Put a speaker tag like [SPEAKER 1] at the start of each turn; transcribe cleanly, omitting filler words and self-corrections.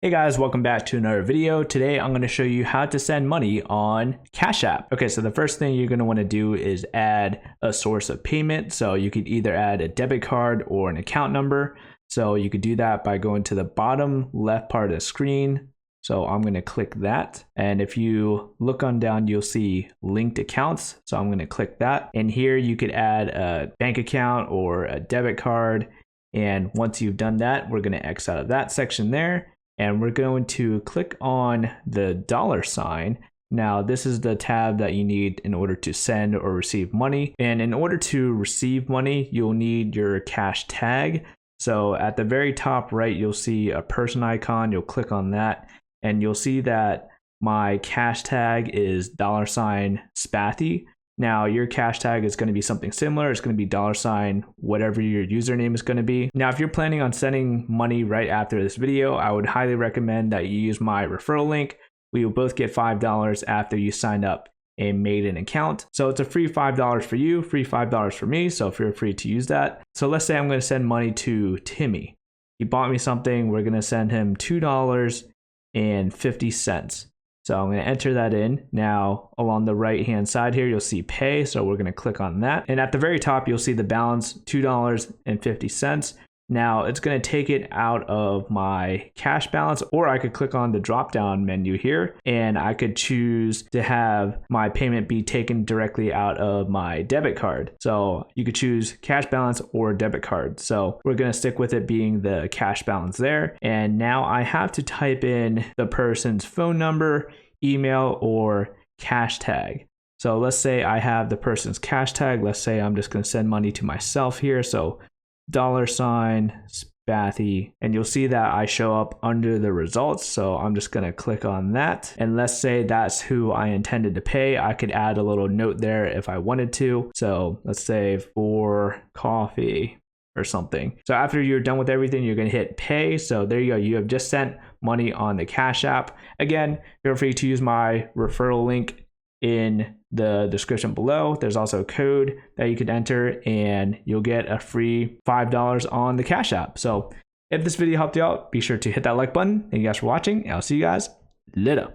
[SPEAKER 1] Hey guys, welcome back to another video. Today I'm going to show you how to send money on Cash App. Okay, so the first thing you're going to want to do is add a source of payment. So you could either add a debit card or an account number. So you could do that by going to the bottom left part of the screen. So I'm going to click that. And if you look on down, you'll see linked accounts. So I'm going to click that. And here you could add a bank account or a debit card. And once you've done that, we're going to X out of that section there. And we're going to click on the $sign. Now, this is the tab that you need in order to send or receive money. And in order to receive money, you'll need your cash tag. So at the very top right, you'll see a person icon. You'll click on that and you'll see that my cash tag is $Spathy. Now your cash tag is going to be something similar. It's going to be whatever your username is going to be. Now, if you're planning on sending money right after this video, I would highly recommend that you use my referral link. We will both get $5 after you sign up and made an account. So it's a free $5 for you, free $5 for me. So feel free to use that. So let's say I'm going to send money to Timmy. He bought me something. We're going to send him $2.50. So I'm going to enter that in. Now, along the right hand side here, you'll see pay. So we're going to click on that. And at the very top, you'll see the balance, $2.50. Now it's going to take it out of my cash balance, or I could click on the drop down menu here and I could choose to have my payment be taken directly out of my debit card. So you could choose cash balance or debit card. So we're going to stick with it being the cash balance there. And now I have to type in the person's phone number, email, or cash tag. So let's say I have the person's cash tag. Let's say I'm just going to send money to myself here. So $Spathy, and you'll see that I show up under the results. So I'm just going to click on that. And let's say that's who I intended to pay. I could add a little note there if I wanted to. So let's say for coffee or something. So after you're done with everything, you're going to hit pay. So there you go. You have just sent money on the Cash App. Again, feel free to use my referral link in the description below. There's also a code that you could enter and you'll get a free $5 on the Cash App. So if this video helped you out, be sure to hit that like button. Thank you guys for watching, and I'll see you guys later.